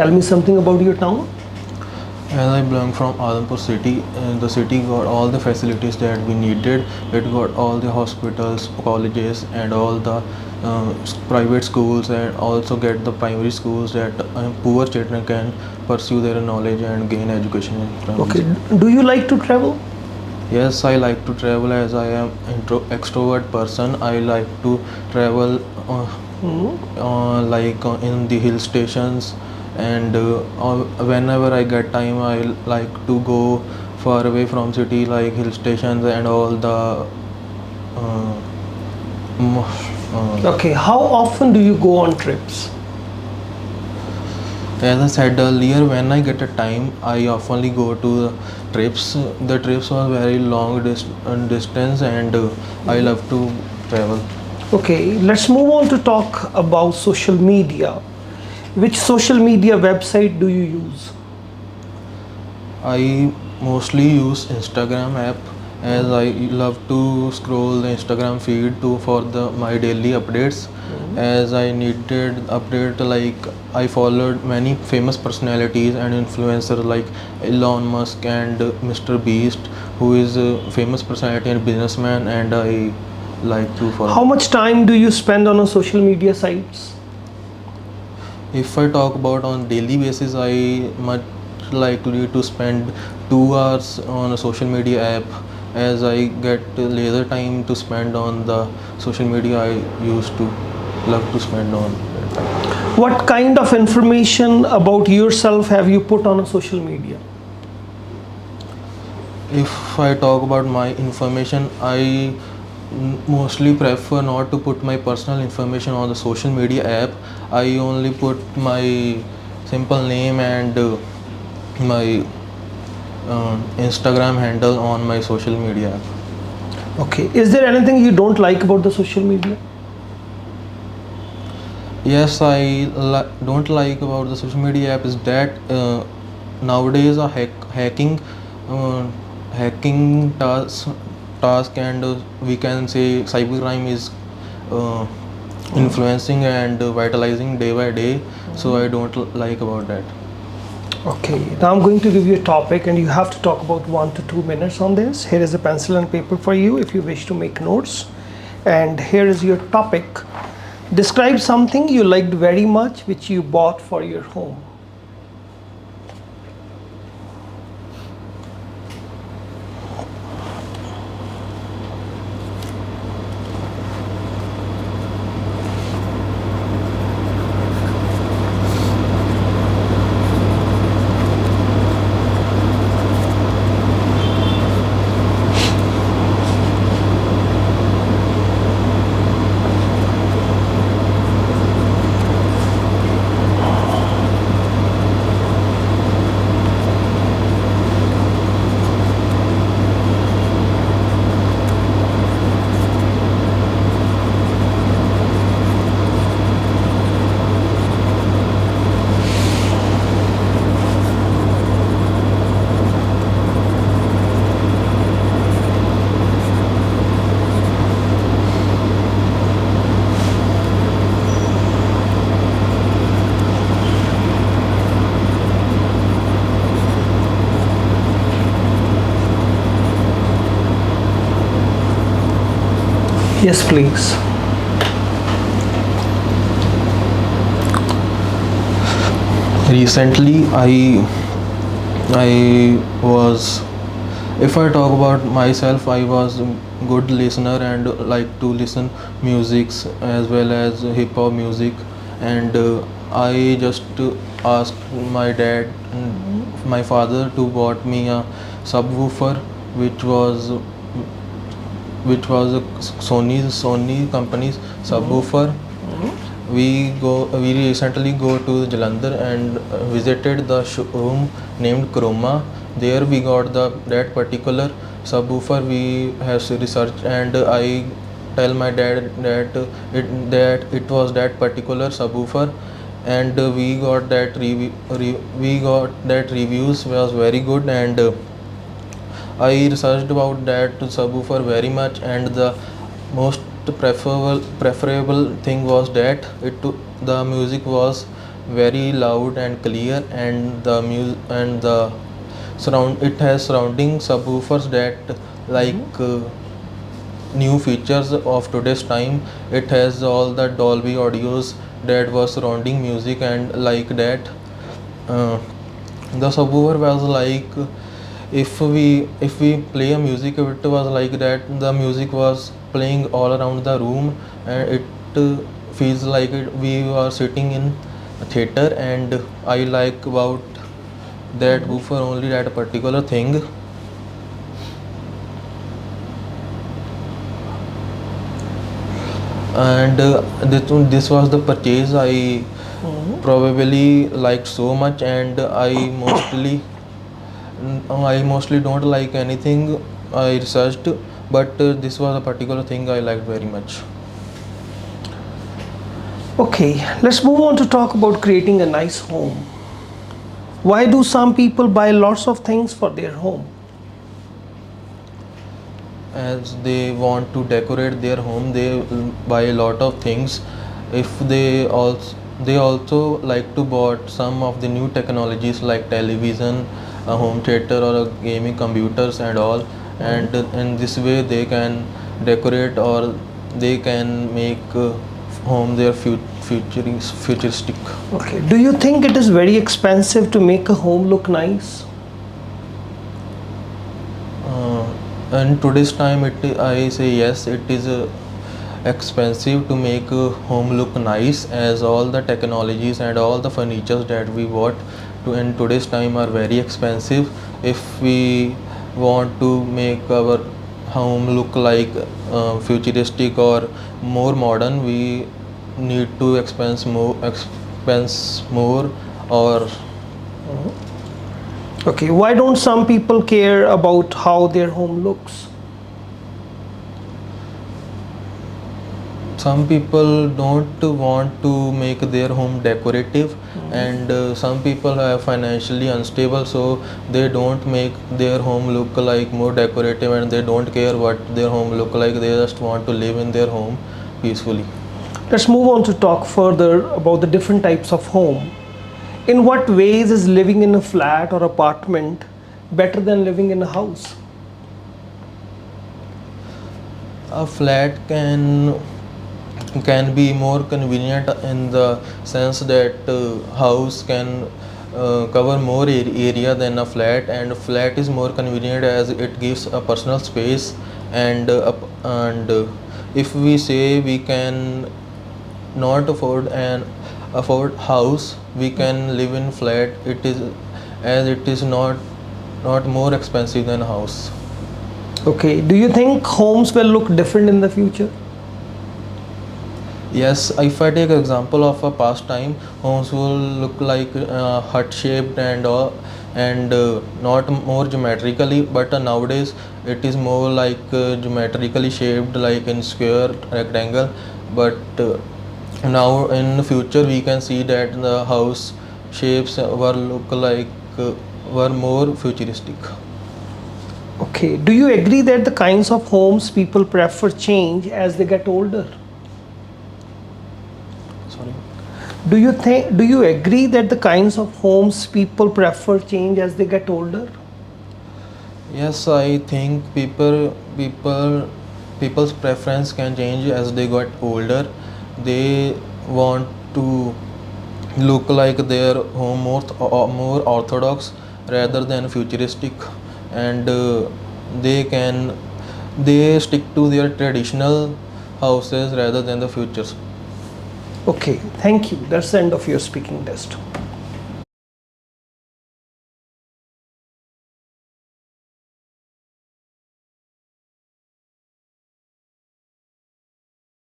Tell me something about your town. As I belong from Adampur city, the city got all the facilities that we needed. It got all the hospitals, colleges, and all the private schools, and also get the primary schools that poor children can pursue their knowledge and gain education from. Okay. Do you like to travel? Yes, I like to travel as I am extrovert person. I like to travel in the hill stations, and whenever I get time I like to go far away from city like hill stations and all the mo- Okay. How often do you go on trips? as I said earlier, when I get a time I oftenly go to trips. The trips are very long distance, and I love to travel. Okay. Let's move on to talk about social media. Which social media website do you use? I mostly use Instagram app, as I love to scroll the Instagram feed to for the my daily updates. As I needed update, like I followed many famous personalities and influencers like Elon Musk and Mr. Beast, who is a famous personality and businessman, and I like to follow. How much time do you spend on a social media sites? If I talk about on daily basis, I much likely to spend 2 hours on a social media app, as I get laser time to spend on the social media. I used to love to spend on that time. What kind of information about yourself have you put on a social media? If I talk about my information, I mostly prefer not to put my personal information on the social media app. I only put my simple name and my Instagram handle on my social media app. Okay. Is there anything you don't like about the social media? Yes, I don't like about the social media app is that nowadays a uh, hacking task and we can say cybercrime is uh, influencing and vitalizing day by day. So I don't like about that. Okay, now I'm going to give you a topic and you have to talk about 1 to 2 minutes on this. Here is a pencil and paper for you if you wish to make notes. And here is your topic. Describe something you liked very much which you bought for your home. Yes, please. Recently I was, if I talk about myself, I was a good listener and like to listen musics as well as hip hop music, and I just asked my dad and my father to bought me a subwoofer, which was a Sony company's subwoofer. We recently go to Jalandhar and visited the showroom named Chroma. There we got that particular subwoofer. We have researched, and I tell my dad that it was that particular subwoofer, and we got that reviews was very good, and I researched about that subwoofer very much, and the most preferable thing was that the music was very loud and clear, and the music and the surround it has surrounding subwoofers that like new features of today's time. It has all the Dolby audios that was surrounding music, and like that uh, the subwoofer was like, if we play a music, it was like that the music was playing all around the room, and it feels like we are sitting in a theater. And I like about that woofer only that particular thing. And this was the purchase I probably liked so much, and I mostly don't like anything I researched, but this was a particular thing I liked very much. Okay, let's move on to talk about creating a nice home. Why do some people buy lots of things for their home? As they want to decorate their home, they buy a lot of things. If they also like to bought some of the new technologies like television, a home theater, or a gaming computers and all. And in this way they can decorate, or they can make home their futuristic. Okay, do you think it is very expensive to make a home look nice? In today's time, I say yes, it is expensive to make a home look nice, as all the technologies and all the furnitures that we bought in today's time are very expensive. If we want to make our home look like futuristic or more modern, we need to expense more, or Okay, why don't some people care about how their home looks? some people don't want to make their home decorative. And some people are financially unstable, so they don't make their home look like more decorative, and they don't care what their home look like. They just want to live in their home peacefully. Let's move on to talk further about the different types of home. In what ways is living in a flat or apartment better than living in a house? A flat can be more convenient in the sense that house can cover more area than a flat, and a flat is more convenient as it gives a personal space. And if we say we can not afford house, we can live in flat. It is not more expensive than house. Okay, do you think homes will look different in the future? Yes, if I take example of a past time, homes will look like hut shaped and all, and not more geometrically. But nowadays it is more like geometrically shaped, like in square, rectangle. But now in the future we can see that the house shapes were more futuristic. Okay, do you agree that the kinds of homes people prefer change as they get older? Sorry. Do you agree that the kinds of homes people prefer change as they get older? Yes, I think people's preference can change as they got older. They want to look like their home more orthodox rather than futuristic, and they stick to their traditional houses rather than the futures. Okay, thank you. That's the end of your speaking test.